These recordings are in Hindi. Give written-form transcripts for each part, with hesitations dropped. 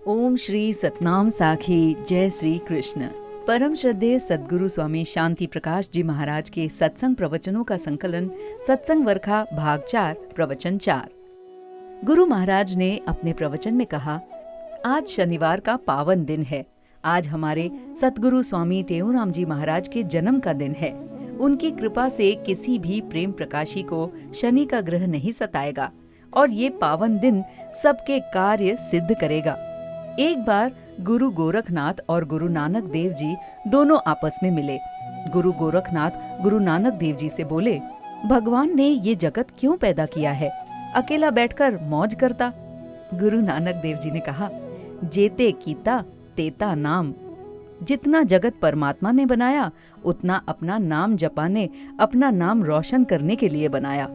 ओम श्री सतनाम साखी। जय श्री कृष्ण। परम श्रद्धेय सद्गुरु स्वामी शांति प्रकाश जी महाराज के सत्संग प्रवचनों का संकलन सत्संग वर्खा भाग 4 प्रवचन 4। गुरु महाराज ने अपने प्रवचन में कहा, आज शनिवार का पावन दिन है। आज हमारे सतगुरु स्वामी टेऊराम जी महाराज के जन्म का दिन है। उनकी कृपा से किसी भी प्रेम प्रकाशी को शनि का ग्रह नहीं सताएगा और ये पावन दिन सबके कार्य सिद्ध करेगा। एक बार गुरु गोरखनाथ और गुरु नानक देव जी दोनों आपस में मिले। गुरु गोरखनाथ गुरु नानक देव जी से बोले, भगवान ने ये जगत क्यों पैदा किया है? अकेला बैठकर मौज करता। गुरु नानक देव जी ने कहा, जेते कीता तेता नाम। जितना जगत परमात्मा ने बनाया उतना अपना नाम जपाने, अपना नाम रोशन करने के लिए बनाया।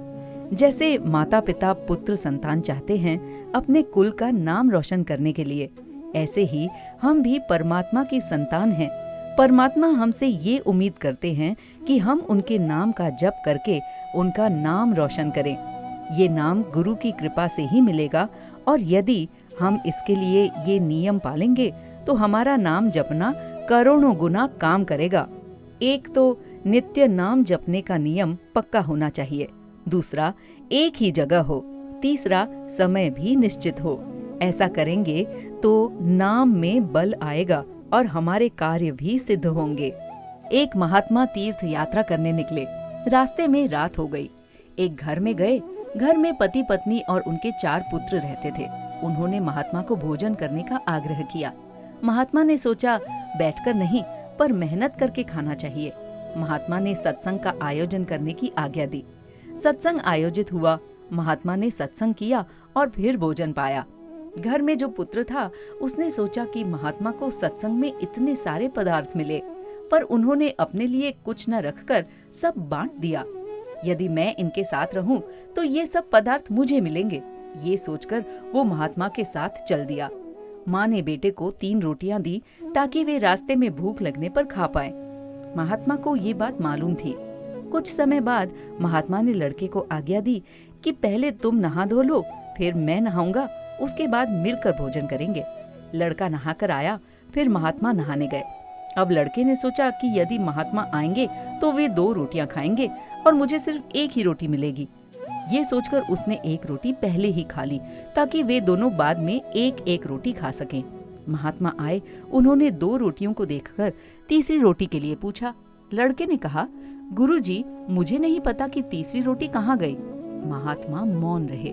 जैसे माता पिता पुत्र संतान चाहते हैं अपने कुल का नाम रोशन करने के लिए, ऐसे ही हम भी परमात्मा की संतान हैं। परमात्मा हमसे ये उम्मीद करते हैं कि हम उनके नाम का जप करके उनका नाम रोशन करें। ये नाम गुरु की कृपा से ही मिलेगा और यदि हम इसके लिए ये नियम पालेंगे तो हमारा नाम जपना करोड़ों गुना काम करेगा। एक तो नित्य नाम जपने का नियम पक्का होना चाहिए, दूसरा एक ही जगह हो, तीसरा समय भी निश्चित हो। ऐसा करेंगे तो नाम में बल आएगा और हमारे कार्य भी सिद्ध होंगे। एक महात्मा तीर्थ यात्रा करने निकले। रास्ते में रात हो गई। एक घर में गए। घर में पति पत्नी और उनके 4 पुत्र रहते थे। उन्होंने महात्मा को भोजन करने का आग्रह किया। महात्मा ने सोचा, बैठकर नहीं पर मेहनत करके खाना चाहिए। महात्मा ने सत्संग का आयोजन करने की आज्ञा दी। सत्संग आयोजित हुआ। महात्मा ने सत्संग किया और फिर भोजन पाया। घर में जो पुत्र था उसने सोचा कि महात्मा को सत्संग में इतने सारे पदार्थ मिले, पर उन्होंने अपने लिए कुछ न रखकर सब बांट दिया। यदि मैं इनके साथ रहूं तो ये सब पदार्थ मुझे मिलेंगे। ये सोचकर वो महात्मा के साथ चल दिया। माँ ने बेटे को 3 रोटियां दी ताकि वे रास्ते में भूख लगने पर खा पाए। महात्मा को ये बात मालूम थी। कुछ समय बाद महात्मा ने लड़के को आज्ञा दी कि पहले तुम नहा धो लो, फिर मैं नहाऊंगा, उसके बाद मिलकर भोजन करेंगे। लड़का नहाकर आया, फिर महात्मा नहाने गए। अब लड़के ने सोचा कि यदि महात्मा आएंगे तो वे 2 रोटियां खाएंगे और मुझे सिर्फ 1 ही रोटी मिलेगी। ये सोचकर उसने 1 रोटी पहले ही खा ली ताकि वे दोनों बाद में 1-1 रोटी खा सकें। महात्मा आए। उन्होंने 2 रोटियों को देखकर तीसरी रोटी के लिए पूछा। लड़के ने कहा, गुरुजी, मुझे नहीं पता कि तीसरी रोटी कहाँ गई। महात्मा मौन रहे।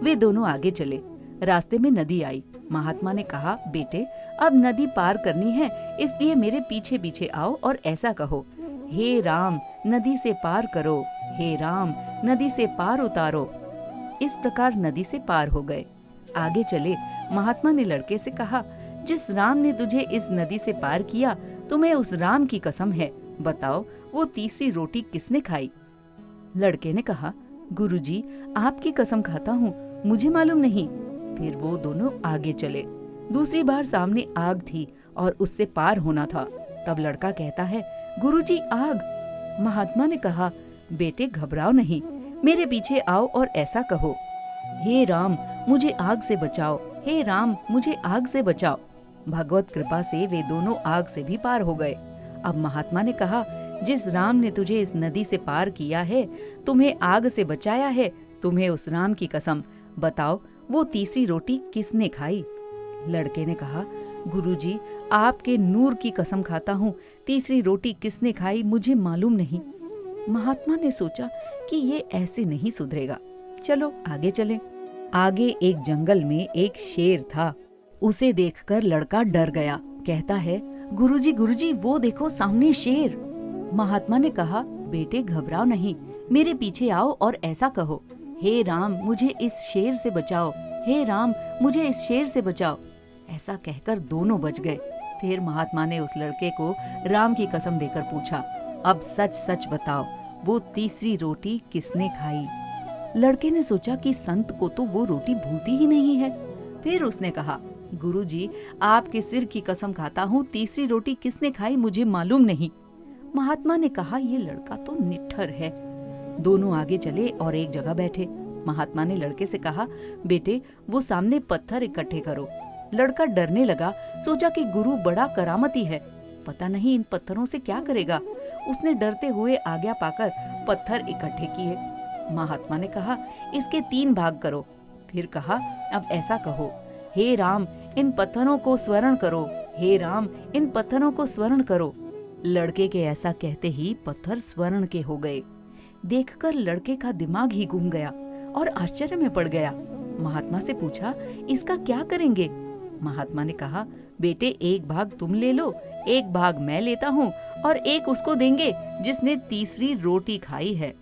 वे दोनों आगे चले। रास्ते में नदी आई। महात्मा ने कहा, बेटे, अब नदी पार करनी है, इसलिए मेरे पीछे पीछे आओ और ऐसा कहो, हे राम, नदी से पार करो, हे राम, नदी से पार उतारो। इस प्रकार नदी से पार हो गए। आगे चले। महात्मा ने लड़के से कहा, जिस राम ने तुझे इस नदी से पार किया, तुम्हें उस राम की कसम है, बताओ वो तीसरी रोटी किसने खाई? लड़के ने कहा, गुरुजी, आपकी कसम खाता हूँ, मुझे मालूम नहीं। फिर वो दोनों आगे चले। दूसरी बार सामने आग थी और उससे पार होना था। तब लड़का कहता है, गुरुजी, आग। महात्मा ने कहा, बेटे घबराओ नहीं, मेरे पीछे आओ और ऐसा कहो, हे राम, मुझे आग से बचाओ, हे राम, मुझे आग से बचाओ। भगवत कृपा से वे दोनों आग से भी पार हो गए। अब महात्मा ने कहा, जिस राम ने तुझे इस नदी से पार किया है, तुम्हें आग से बचाया है, तुम्हें उस राम की कसम, बताओ वो तीसरी रोटी किसने खाई? लड़के ने कहा, गुरुजी, आपके नूर की कसम खाता हूँ, तीसरी रोटी किसने खाई मुझे मालूम नहीं। महात्मा ने सोचा कि ये ऐसे नहीं सुधरेगा, चलो आगे चलें। आगे एक जंगल में एक शेर था। उसे देखकर लड़का डर गया। कहता है, गुरुजी, गुरुजी, वो देखो सामने शेर। महात्मा ने कहा, बेटे घबराओ नहीं, मेरे पीछे आओ और ऐसा कहो, हे राम, मुझे इस शेर से बचाओ, हे राम, मुझे इस शेर से बचाओ। ऐसा कहकर दोनों बच गए। फिर महात्मा ने उस लड़के को राम की कसम देकर पूछा, अब सच सच बताओ, वो तीसरी रोटी किसने खाई? लड़के ने सोचा कि संत को तो वो रोटी भूलती ही नहीं है। फिर उसने कहा, गुरुजी, आपके सिर की कसम खाता हूँ, तीसरी रोटी किसने खाई मुझे मालूम नहीं। महात्मा ने कहा, ये लड़का तो निठर है। दोनों आगे चले और एक जगह बैठे। महात्मा ने लड़के से कहा, बेटे, वो सामने पत्थर इकट्ठे करो। लड़का डरने लगा, सोचा कि गुरु बड़ा करामती है, पता नहीं इन पत्थरों से क्या करेगा। उसने डरते हुए आज्ञा पाकर पत्थर इकट्ठे किए। महात्मा ने कहा, इसके 3 भाग करो। फिर कहा, अब ऐसा कहो, हे राम इन पत्थरों को स्वर्ण करो, हे राम इन पत्थरों को स्वर्ण करो। लड़के के ऐसा कहते ही पत्थर स्वर्ण के हो गए। देखकर लड़के का दिमाग ही घूम गया और आश्चर्य में पड़ गया। महात्मा से पूछा, इसका क्या करेंगे? महात्मा ने कहा, बेटे 1 भाग तुम ले लो, 1 भाग मैं लेता हूँ और 1 उसको देंगे जिसने तीसरी रोटी खाई है।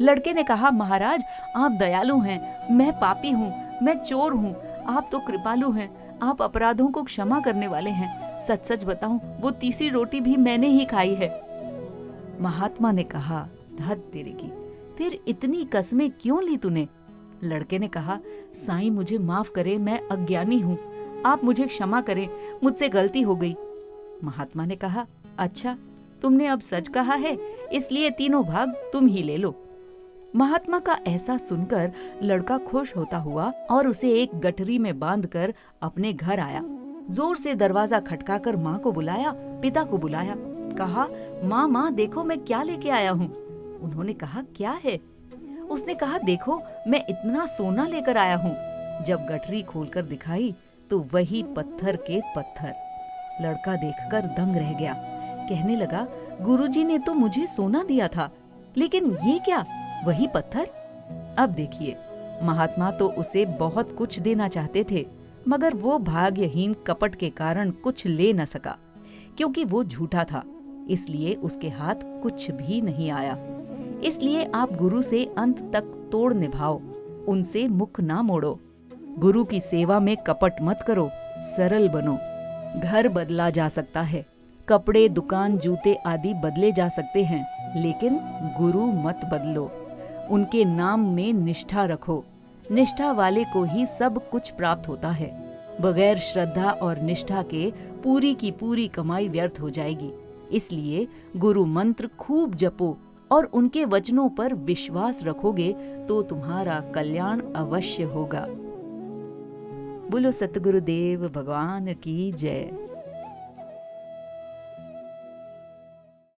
लड़के ने कहा, महाराज आप दयालु हैं, मैं पापी हूँ, मैं चोर हूँ, आप तो कृपालु हैं, आप अपराधों को क्षमा करने वाले हैं। सच सच बताऊं, वो तीसरी रोटी भी मैंने ही खाई है। महात्मा ने कहा, धत तेरे की, फिर इतनी कसमें क्यों ली तूने? लड़के ने कहा, साईं मुझे माफ करे, मैं अज्ञानी हूँ, आप मुझे क्षमा करें, मुझसे गलती हो गई। महात्मा ने कहा, अच्छा तुमने अब सच कहा है, इसलिए 3 भाग तुम ही ले लो। महात्मा का ऐसा सुनकर लड़का खुश होता हुआ और उसे एक गठरी में बांधकर अपने घर आया। जोर से दरवाजा खटकाकर माँ को बुलाया, पिता को बुलाया, कहा, माँ देखो मैं क्या लेके आया हूँ। उन्होंने कहा, क्या है? उसने कहा, देखो मैं इतना सोना लेकर आया हूँ। जब गठरी खोलकर दिखाई तो वही पत्थर के पत्थर। लड़का देखकर दंग रह गया, कहने लगा, गुरुजी ने तो मुझे सोना दिया था, लेकिन ये क्या, वही पत्थर? अब देखिए, महात्मा तो उसे बहुत कुछ देना चाहते थे, मगर वो भाग्यहीन कपट के कारण कुछ ले न सका, क्योंकि वो झूठा था, इसलिए उसके हाथ कुछ भी नहीं आया। इसलिए आप गुरु से अंत तक तोड़ निभाओ, उनसे मुख ना मोड़ो। गुरु की सेवा में कपट मत करो, सरल बनो। घर बदला जा सकता है, कपड़े, दुकान, जूते आदि बदले जा सकते हैं, लेकिन गुरु मत बदलो। उनके नाम में निष्ठा रखो। निष्ठा वाले को ही सब कुछ प्राप्त होता है। बगैर श्रद्धा और निष्ठा के पूरी की पूरी कमाई व्यर्थ हो जाएगी। इसलिए गुरु मंत्र खूब जपो और उनके वचनों पर विश्वास रखोगे तो तुम्हारा कल्याण अवश्य होगा। बोलो सतगुरुदेव भगवान की जय।